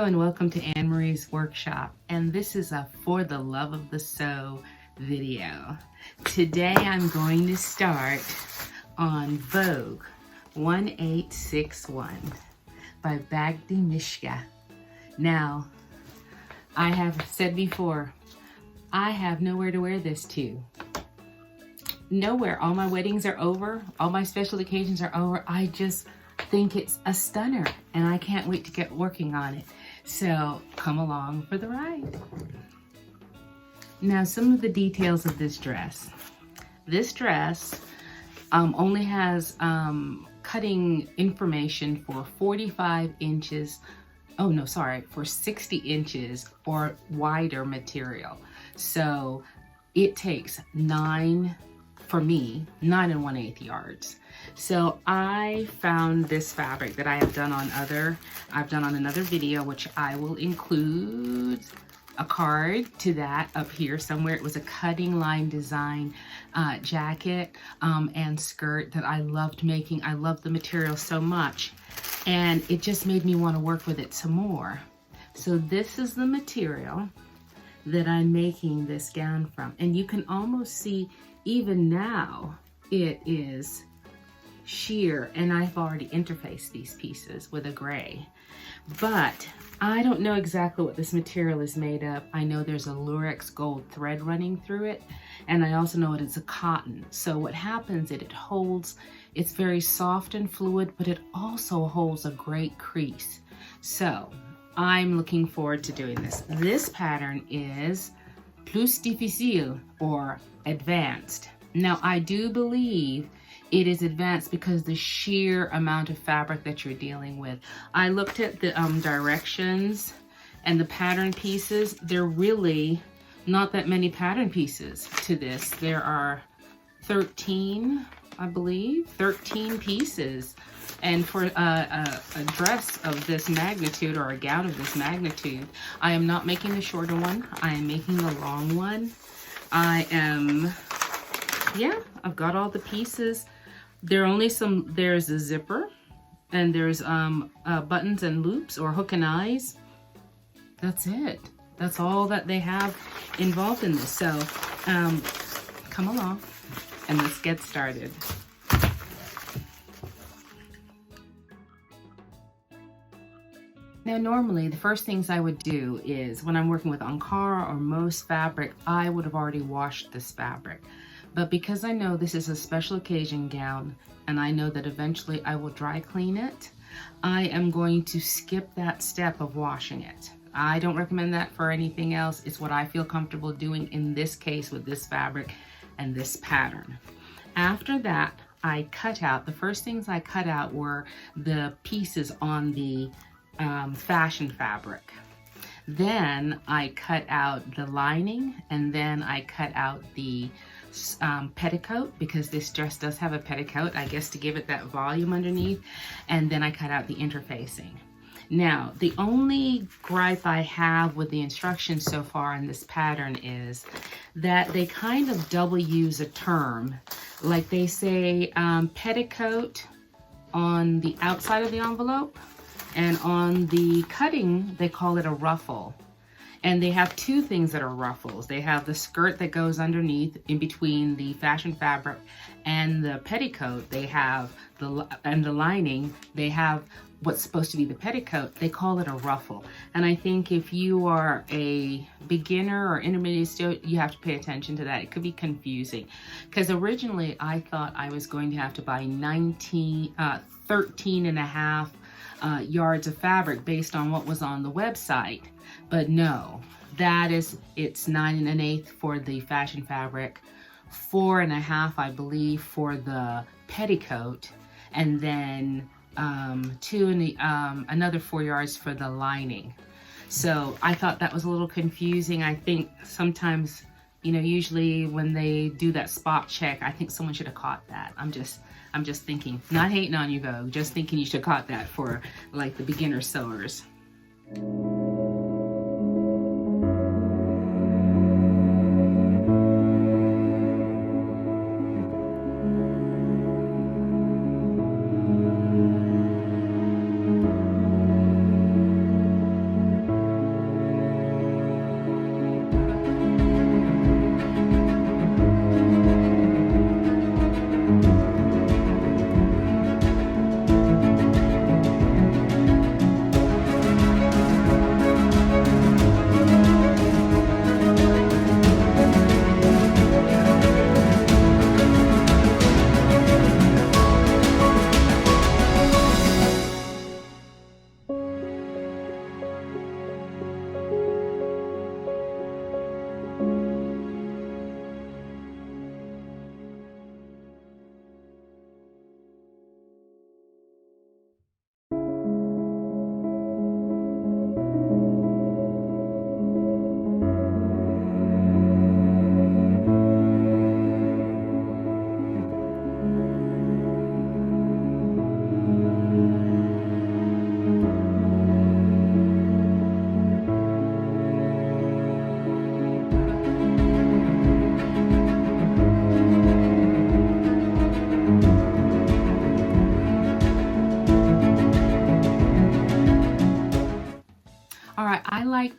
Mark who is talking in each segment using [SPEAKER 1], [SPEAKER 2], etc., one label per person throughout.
[SPEAKER 1] and welcome to Anne Marie's workshop, and this is a For the Love of the Sew video. Today I'm going to start on Vogue 1861 by Bagdi Mishka. Now, I have said before, I have nowhere to wear this to. Nowhere. All my weddings are over, all my special occasions are over. I just think it's a stunner and I can't wait to get working on it. So come along for the ride. Now, some of the details of this dress. This dress only has cutting information for 45 inches, for 60 inches or wider material. So it takes 9 1/8 yards. So I found this fabric that I've done on another video, which I will include a card to that up here somewhere. It was a cutting line design jacket and skirt that I loved making. I love the material so much, and it just made me want to work with it some more. So this is the material that I'm making this gown from, and you can almost see even now it is sheer, and I've already interfaced these pieces with a gray. But I don't know exactly what this material is made of. I know there's a lurex gold thread running through it, and I also know it is a cotton. So what happens is it holds, it's very soft and fluid, but it also holds a great crease. So I'm looking forward to doing this. This pattern is plus difficile, or advanced. Now, I do believe it is advanced because the sheer amount of fabric that you're dealing with. I looked at the directions and the pattern pieces. There are really not that many pattern pieces to this. There are 13, I believe, 13 pieces. And for a dress of this magnitude, or a gown of this magnitude, I am not making the shorter one. I am making the long one. I've got all the pieces. There's a zipper, and there's buttons and loops, or hook and eyes. That's it. That's all that they have involved in this. So come along and let's get started. Now, normally the first things I would do is, when I'm working with Ankara or most fabric, I would have already washed this fabric. But because I know this is a special occasion gown, and I know that eventually I will dry clean it, I am going to skip that step of washing it. I don't recommend that for anything else. It's what I feel comfortable doing in this case with this fabric and this pattern. After that, I cut out, the first things I cut out were the pieces on the fashion fabric. Then I cut out the lining, and then I cut out the petticoat, because this dress does have a petticoat, I guess, to give it that volume underneath. And then I cut out the interfacing. Now, the only gripe I have with the instructions so far in this pattern is that they kind of double use a term. Like they say petticoat on the outside of the envelope, and on the cutting, they call it a ruffle. And they have two things that are ruffles. They have the skirt that goes underneath in between the fashion fabric and the petticoat. They have the lining. They have what's supposed to be the petticoat. They call it a ruffle. And I think if you are a beginner or intermediate student, you have to pay attention to that. It could be confusing, because originally I thought I was going to have to buy 13.5 yards of fabric based on what was on the website. But no, it's 9 1/8 for the fashion fabric, 4.5, I believe, for the petticoat, and then another 4 yards for the lining. So I thought that was a little confusing. I think sometimes, usually when they do that spot check, I think someone should have caught that. I'm just thinking, not hating on you, Vogue, just thinking you should have caught that for like the beginner sewers.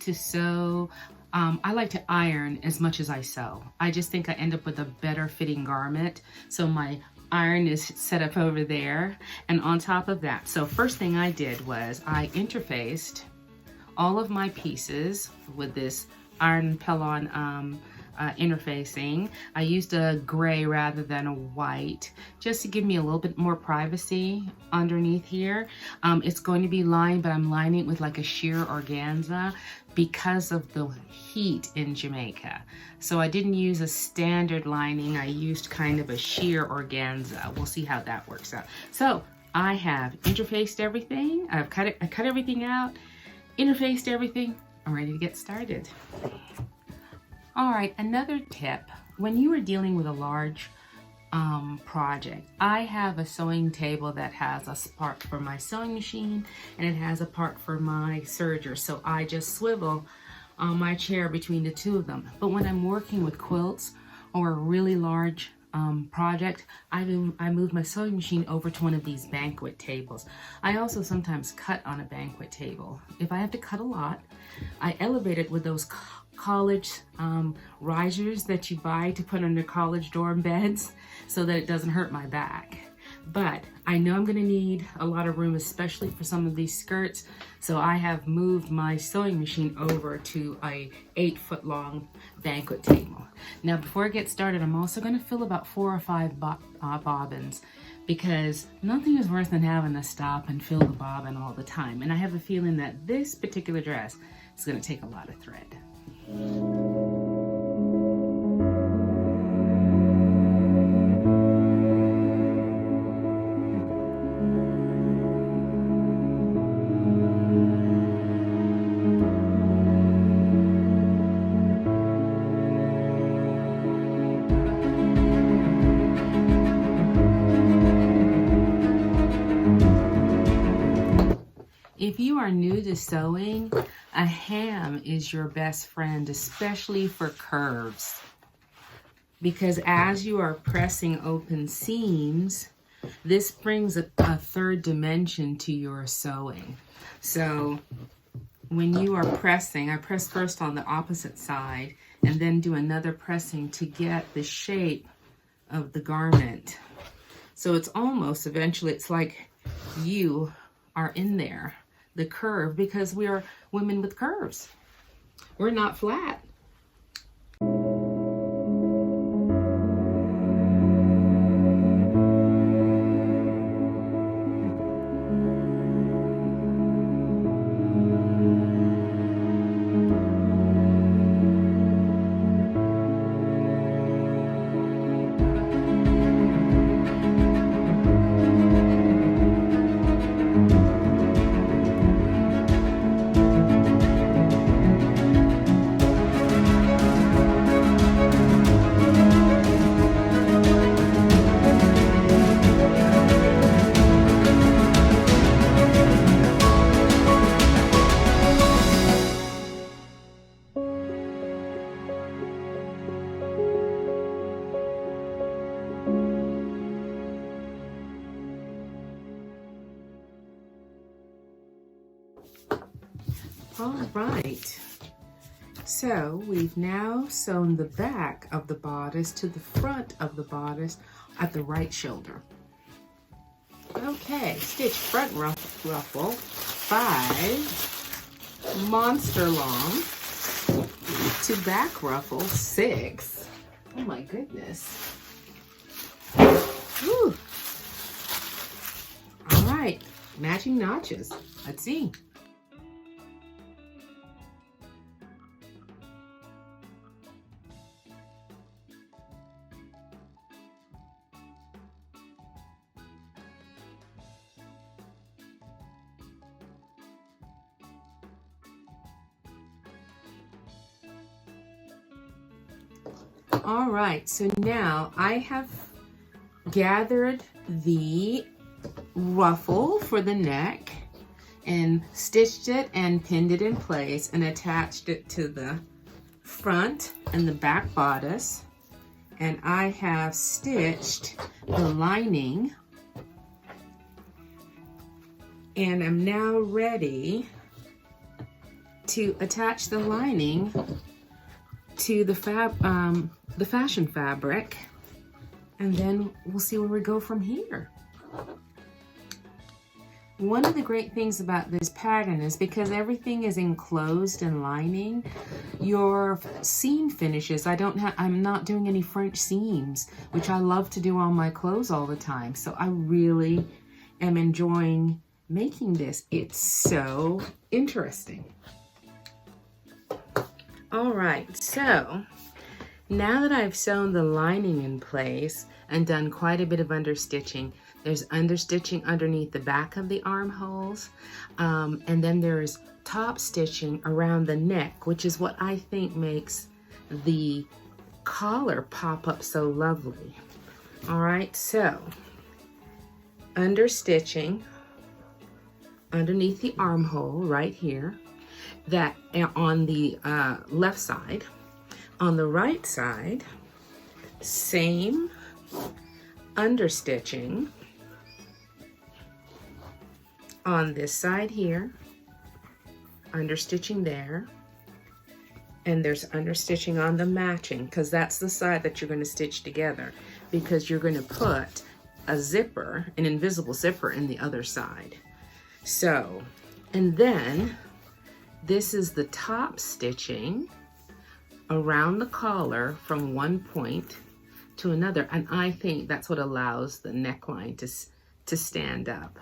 [SPEAKER 1] to sew. I like to iron as much as I sew. I just think I end up with a better fitting garment. So my iron is set up over there. And on top of that, so first thing I did was I interfaced all of my pieces with this iron Pellon interfacing. I used a gray rather than a white, just to give me a little bit more privacy underneath here. It's going to be lined, but I'm lining it with like a sheer organza because of the heat in Jamaica. So I didn't use a standard lining. I used kind of a sheer organza. We'll see how that works out. So I have interfaced everything. I cut everything out, interfaced everything. I'm ready to get started. All right, another tip, when you are dealing with a large project, I have a sewing table that has a part for my sewing machine and it has a part for my serger. So I just swivel my chair between the two of them. But when I'm working with quilts or a really large project, I move my sewing machine over to one of these banquet tables. I also sometimes cut on a banquet table. If I have to cut a lot, I elevate it with those college risers that you buy to put under college dorm beds so that it doesn't hurt my back. But I know I'm going to need a lot of room, especially for some of these skirts, so I have moved my sewing machine over to a 8-foot long banquet table. Now before I get started, I'm also going to fill about 4 or 5 bobbins, because nothing is worse than having to stop and fill the bobbin all the time. And I have a feeling that this particular dress is going to take a lot of thread. If you are new to sewing, a hem is your best friend, especially for curves, because as you are pressing open seams, this brings a third dimension to your sewing. So when you are pressing, I press first on the opposite side and then do another pressing to get the shape of the garment. So it's almost, eventually, it's like you are in there, the curve, because we are women with curves. We're not flat. All right, so we've now sewn the back of the bodice to the front of the bodice at the right shoulder. Okay, stitch front ruffle 5, monster long, to back ruffle 6. Oh my goodness. Whew. All right, matching notches. Let's see. All right, so now I have gathered the ruffle for the neck and stitched it and pinned it in place and attached it to the front and the back bodice. And I have stitched the lining, and I'm now ready to attach the lining to the fashion fabric, and then we'll see where we go from here. One of the great things about this pattern is because everything is enclosed in lining, your seam finishes, I'm not doing any French seams, which I love to do on my clothes all the time. So I really am enjoying making this. It's so interesting. All right, so now that I've sewn the lining in place and done quite a bit of understitching, there's understitching underneath the back of the armholes, and then there's top stitching around the neck, which is what I think makes the collar pop up so lovely. All right, so understitching underneath the armhole right here, that on the left side. On the right side, same understitching on this side here, understitching there, and there's understitching on the matching, because that's the side that you're going to stitch together, because you're going to put a zipper, an invisible zipper, in the other side. So, and then this is the top stitching around the collar from one point to another, and I think that's what allows the neckline to stand up.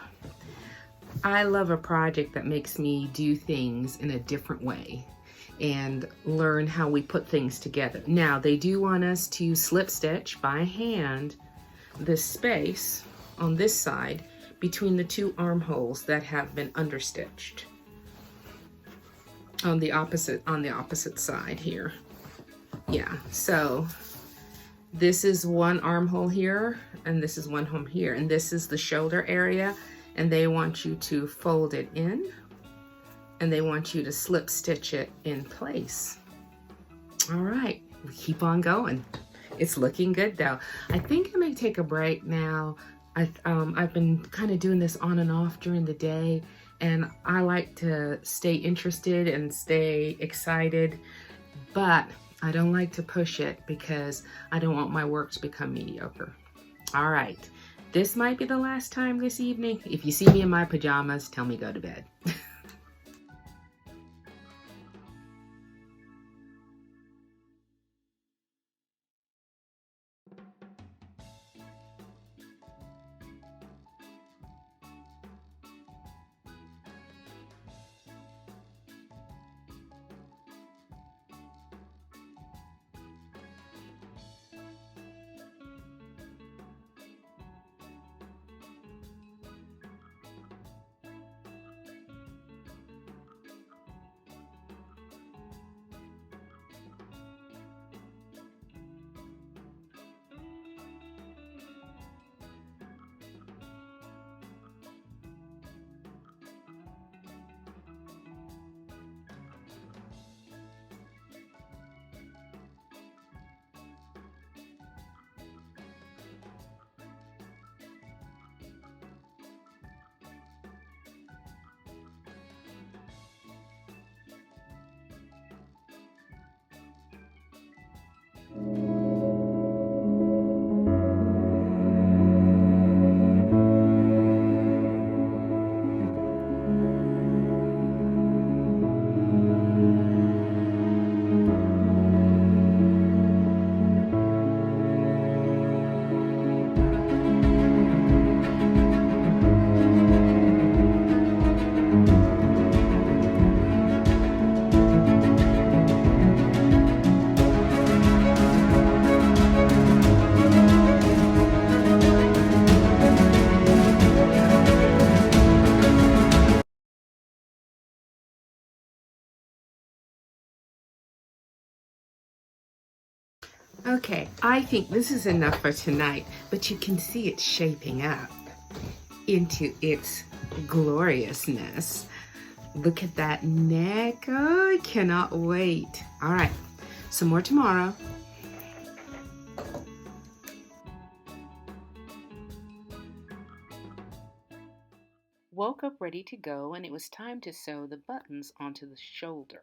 [SPEAKER 1] I love a project that makes me do things in a different way and learn how we put things together. Now, they do want us to slip stitch by hand this space on this side between the two armholes that have been understitched on the opposite side here. Yeah, so this is one armhole here, and this is one home here, and this is the shoulder area, and they want you to fold it in, and they want you to slip stitch it in place. All right, we keep on going. It's looking good though. I think I may take a break now. I've been kind of doing this on and off during the day, and I like to stay interested and stay excited, but I don't like to push it because I don't want my work to become mediocre. All right, this might be the last time this evening. If you see me in my pajamas, tell me go to bed. Okay, I think this is enough for tonight, but you can see it's shaping up into its gloriousness. Look at that neck. Oh, I cannot wait. All right, some more tomorrow. woke up ready to go, and it was time to sew the buttons onto the shoulder.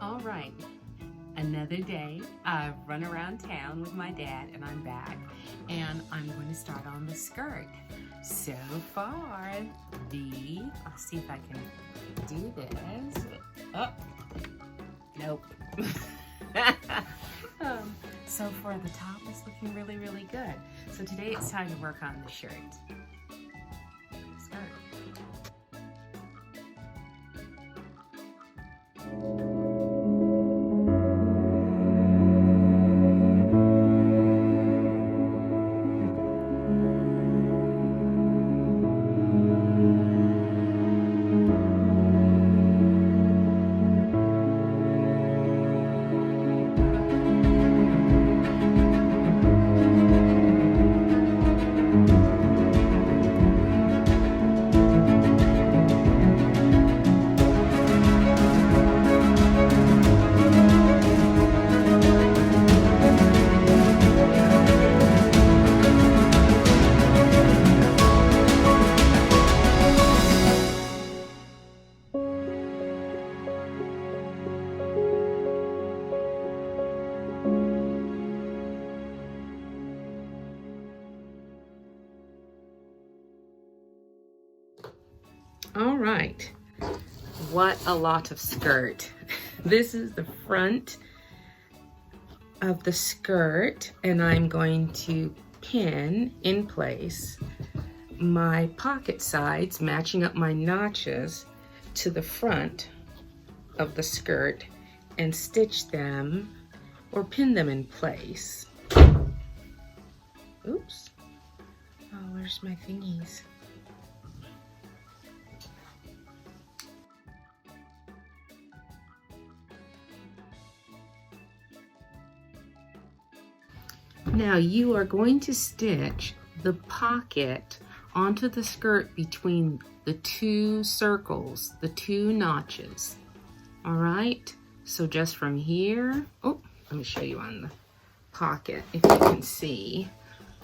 [SPEAKER 1] All right, another day. I've run around town with my dad and I'm back, and I'm going to start on the skirt. So far, I'll see if I can do this. Oh, nope. So far the top is looking really, really good. So today it's time to work on the shirt. Skirt. All right, what a lot of skirt. This is the front of the skirt, and I'm going to pin in place my pocket sides, matching up my notches to the front of the skirt, and stitch them or pin them in place. Oops. Oh, where's my thingies? Now you are going to stitch the pocket onto the skirt between the two circles, the two notches. All right, so just from here, oh, let me show you on the pocket if you can see.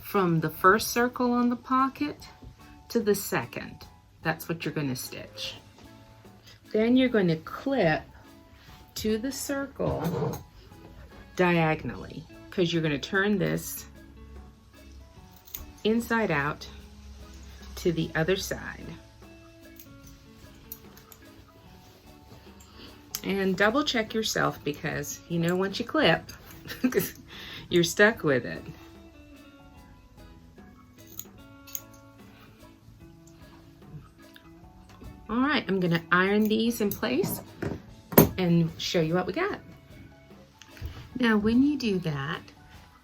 [SPEAKER 1] From the first circle on the pocket to the second, that's what you're going to stitch. Then you're going to clip to the circle diagonally, because you're going to turn this inside out to the other side. And double check yourself, because you know once you clip, you're stuck with it. All right, I'm going to iron these in place and show you what we got. Now when you do that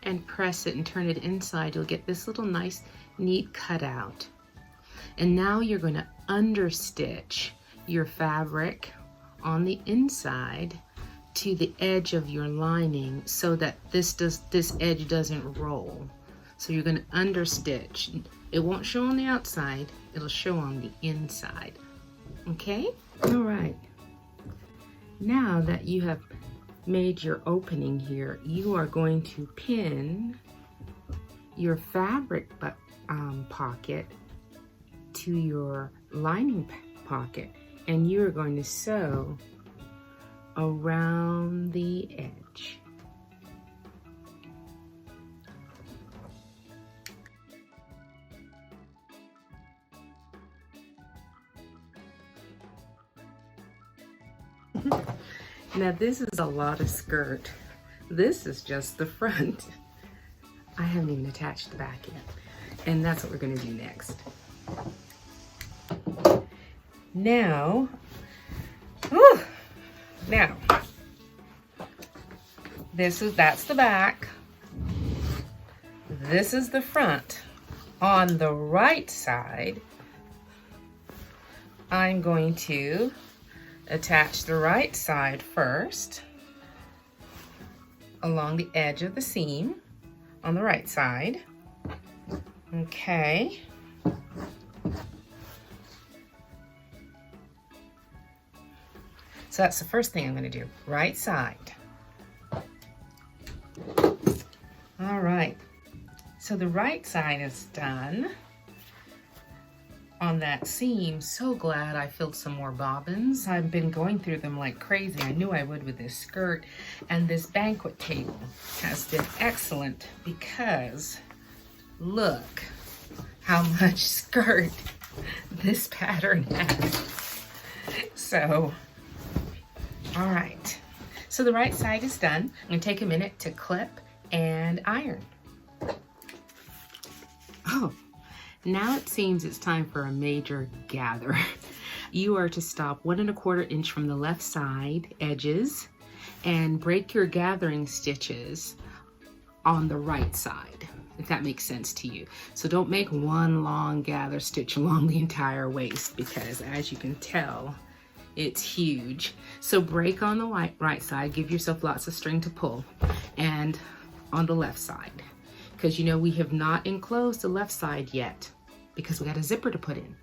[SPEAKER 1] and press it and turn it inside, you'll get this little nice neat cutout. And now you're going to understitch your fabric on the inside to the edge of your lining so that this edge doesn't roll. So you're going to understitch. It won't show on the outside, it'll show on the inside. Okay? All right. Now that you have made your opening here, you are going to pin your fabric pocket to your lining pocket, and you are going to sew around the edge. Now this is a lot of skirt. This is just the front. I haven't even attached the back yet. And that's what we're going to do next. Now, that's the back. This is the front. On the right side, I'm going to attach the right side first along the edge of the seam on the right side. Okay. So that's the first thing I'm going to do, right side. So the right side is done. On that seam, so glad I filled some more bobbins. I've been going through them like crazy. I knew I would with this skirt. And this banquet table has been excellent because look how much skirt this pattern has. So, all right. So the right side is done. I'm gonna take a minute to clip and iron. Oh. Now it seems it's time for a major gather. You are to stop 1 1/4 inch from the left side edges and break your gathering stitches on the right side, if that makes sense to you. So don't make one long gather stitch along the entire waist because as you can tell, it's huge. So break on the right side, give yourself lots of string to pull, and on the left side. Because you know we have not enclosed the left side yet because we got a zipper to put in.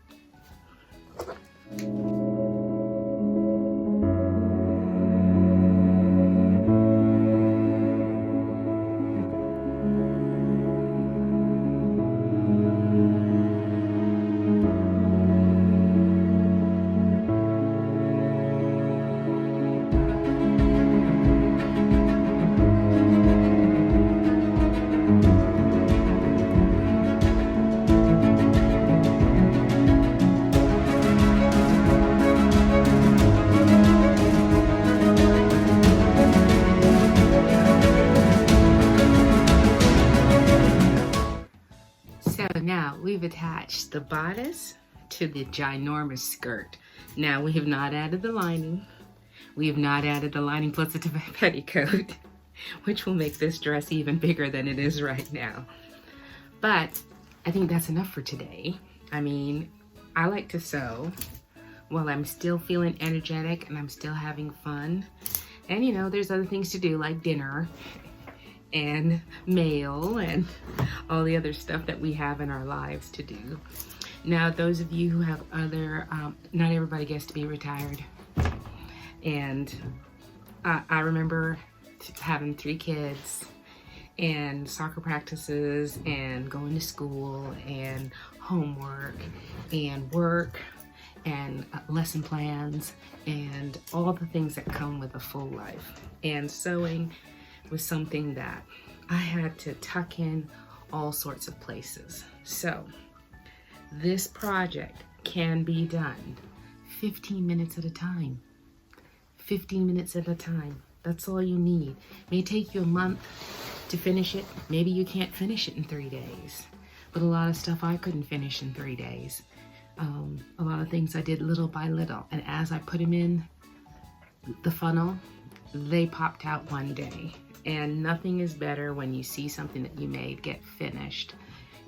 [SPEAKER 1] So now we've attached the bodice to the ginormous skirt. Now we have not added the lining. We have not added the lining plus the petticoat, which will make this dress even bigger than it is right now. But I think that's enough for today. I mean, I like to sew while I'm still feeling energetic and I'm still having fun. And you know, there's other things to do like dinner and mail and all the other stuff that we have in our lives to do. Now, those of you who have other, not everybody gets to be retired. And I remember having 3 kids and soccer practices and going to school and homework and work and lesson plans and all the things that come with a full life. And sewing was something that I had to tuck in all sorts of places. So this project can be done 15 minutes at a time. 15 minutes at a time. That's all you need. It may take you a month to finish it. Maybe you can't finish it in 3 days. But a lot of stuff I couldn't finish in 3 days. A lot of things I did little by little. And as I put them in the funnel, they popped out one day. And nothing is better when you see something that you made get finished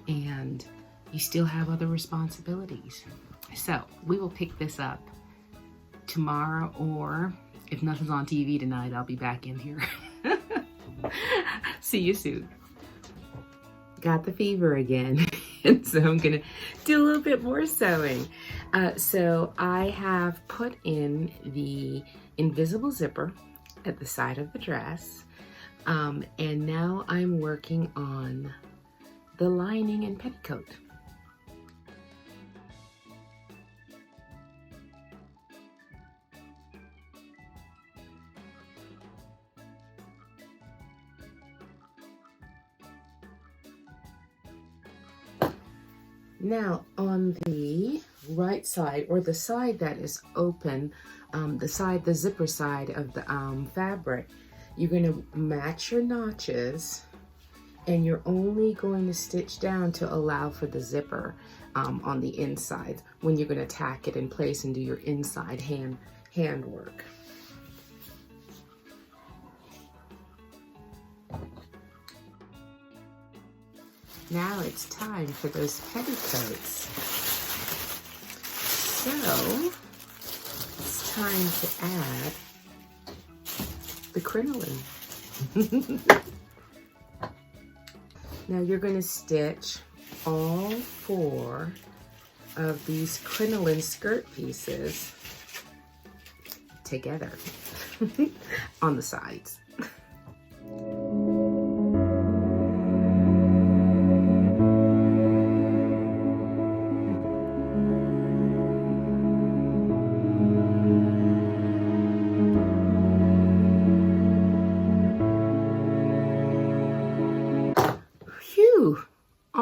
[SPEAKER 1] and you still have other responsibilities. So we will pick this up tomorrow, or if nothing's on TV tonight, I'll be back in here. See you soon. Got the fever again. And so I'm gonna do a little bit more sewing. So I have put in the invisible zipper at the side of the dress. And now I'm working on the lining and petticoat. Now on the right side, or the side that is open, the zipper side of the fabric, you're going to match your notches, and you're only going to stitch down to allow for the zipper on the inside when you're going to tack it in place and do your inside hand work. Now it's time for those petticoats. So it's time to add the crinoline. Now you're going to stitch all 4 of these crinoline skirt pieces together on the sides.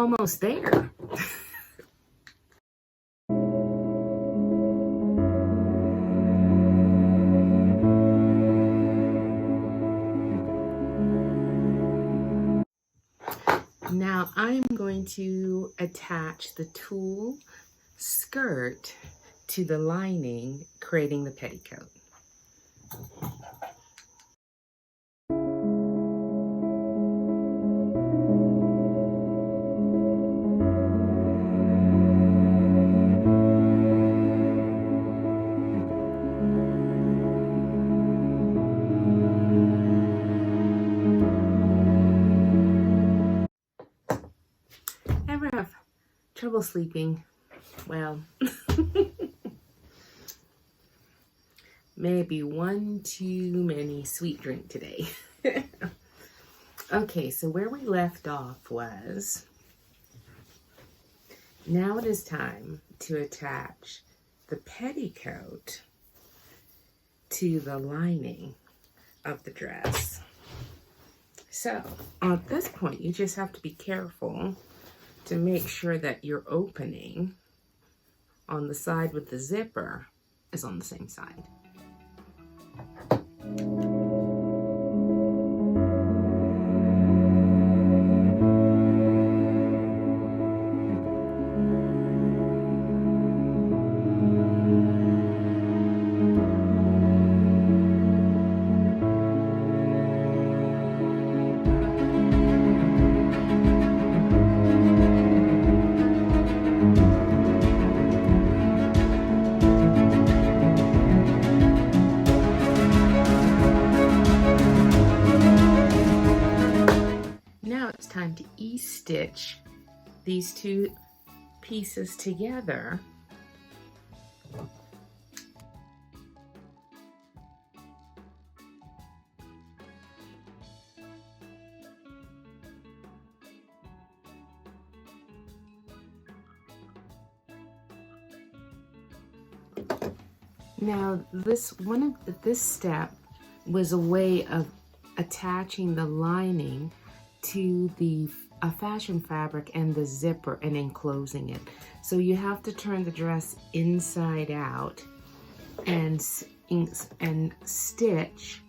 [SPEAKER 1] almost there. Now I'm going to attach the tulle skirt to the lining, creating the petticoat. Ever have trouble sleeping? Well, maybe one too many sweet drink today. Okay, so where we left off was, now it is time to attach the petticoat to the lining of the dress. So at this point, you just have to be careful to make sure that your opening on the side with the zipper is on the same side. Now it's time to E-stitch these two pieces together. Now this step was a way of attaching the lining to the fashion fabric and the zipper and enclosing it. So you have to turn the dress inside out and stitch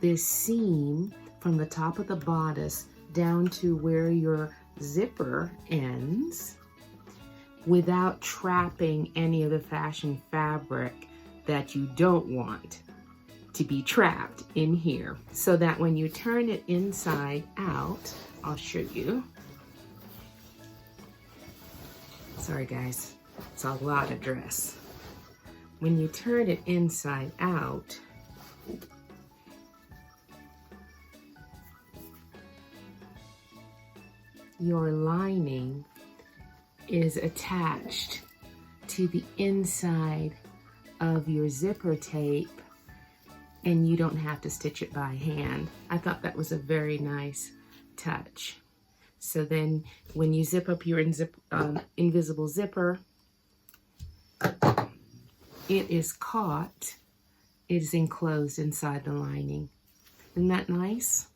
[SPEAKER 1] this seam from the top of the bodice down to where your zipper ends without trapping any of the fashion fabric that you don't want to be trapped in here, so that when you turn it inside out, I'll show you. Sorry guys, it's a lot of dress. When you turn it inside out, your lining is attached to the inside of your zipper tape, and you don't have to stitch it by hand. I thought that was a very nice touch. So then when you zip up your invisible zipper, it is caught, it is enclosed inside the lining. Isn't that nice?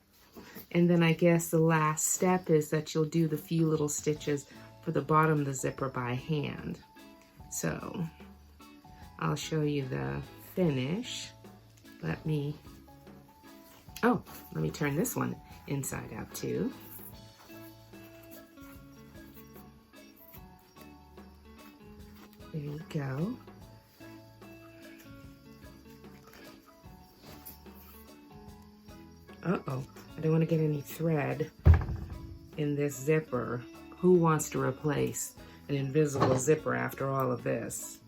[SPEAKER 1] And then I guess the last step is that you'll do the few little stitches for the bottom of the zipper by hand. So I'll show you the finish. Let me turn this one inside out too. There you go. Uh-oh, I don't want to get any thread in this zipper. Who wants to replace an invisible zipper after all of this?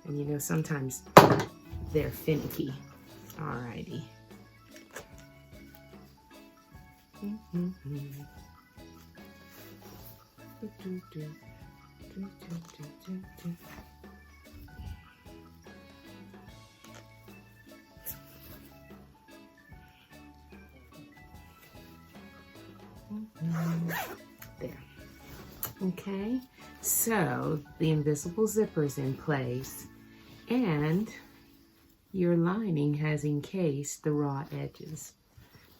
[SPEAKER 1] And you know, sometimes they're finicky. Alrighty. There. Okay, so the invisible zipper is in place, and your lining has encased the raw edges.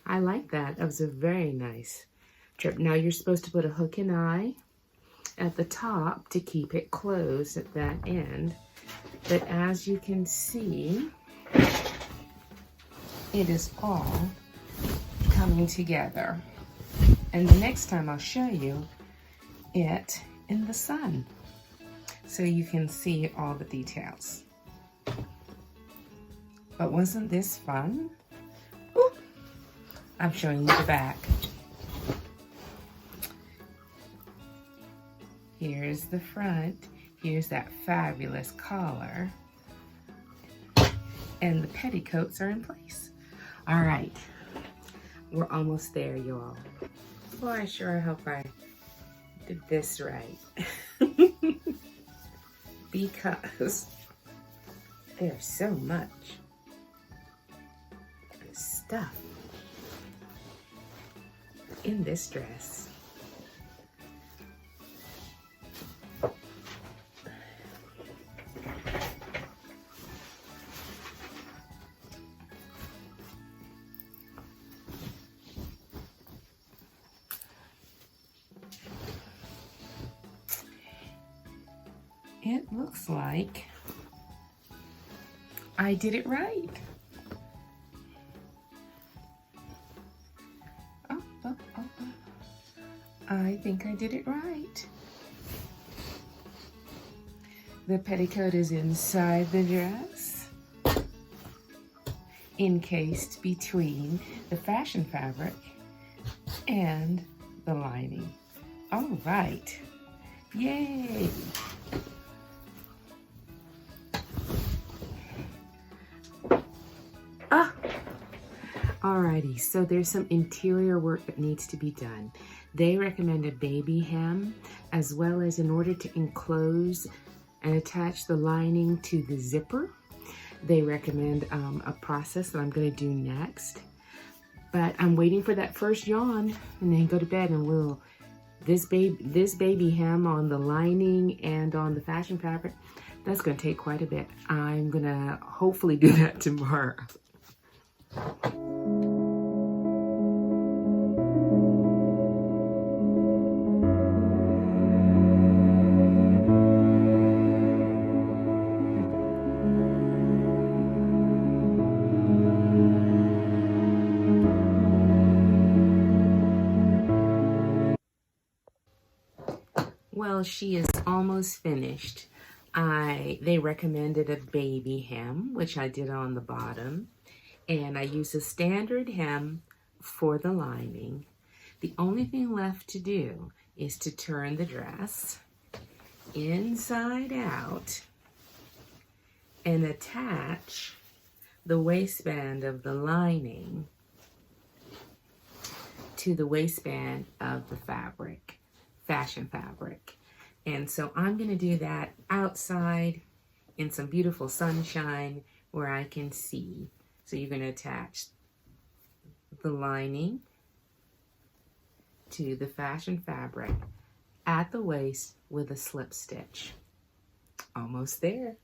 [SPEAKER 1] I like that. That was a very nice Now you're supposed to put a hook and eye at the top to keep it closed at that end. But as you can see, it is all coming together. And the next time I'll show you it in the sun so you can see all the details. But wasn't this fun? Ooh, I'm showing you the back. Here's the front. Here's that fabulous collar. And the petticoats are in place. All right, we're almost there, y'all. Well, I sure hope I did this right. Because there's so much stuff in this dress. It looks like I did it right. I think I did it right. The petticoat is inside the dress, encased between the fashion fabric and the lining. All right, yay! Alrighty, so there's some interior work that needs to be done. They recommend a baby hem, as well as in order to enclose and attach the lining to the zipper, they recommend a process that I'm going to do next. But I'm waiting for that first yawn and then go to bed, and this baby hem on the lining and on the fashion fabric, that's going to take quite a bit. I'm going to hopefully do that tomorrow. Well, she is almost finished. They recommended a baby hem, which I did on the bottom. And I used a standard hem for the lining. The only thing left to do is to turn the dress inside out and attach the waistband of the lining to the waistband of the fabric, fashion fabric. And so I'm going to do that outside in some beautiful sunshine where I can see. So you're going to attach the lining to the fashion fabric at the waist with a slip stitch. Almost there.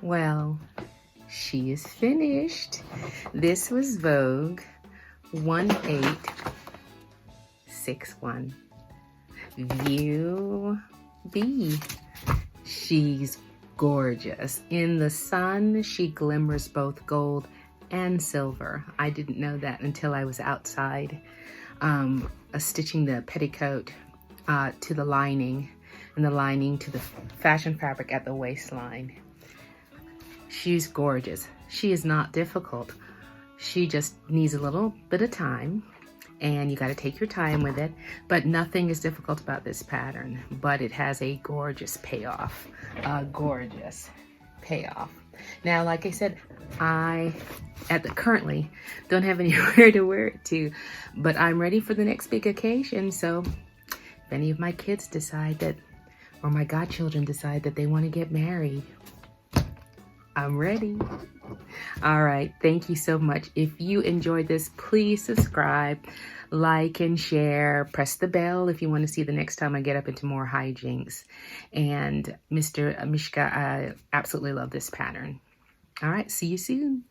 [SPEAKER 1] Well, she is finished. This was Vogue 1861. View B. She's gorgeous. In the sun, she glimmers both gold and silver. I didn't know that until I was outside stitching the petticoat to the lining, and the lining to the fashion fabric at the waistline. She's gorgeous. She is not difficult. She just needs a little bit of time, and you got to take your time with it, but nothing is difficult about this pattern, but it has a gorgeous payoff. A gorgeous payoff. Now, like I said, I currently don't have anywhere to wear it to, but I'm ready for the next big occasion. So if any of my kids decide that, or my godchildren decide that they want to get married, I'm ready. All right, thank you so much. If you enjoyed this, please subscribe, like, and share. Press the bell if you want to see the next time I get up into more hijinks. And Mr. Mishka, I absolutely love this pattern. All right, see you soon.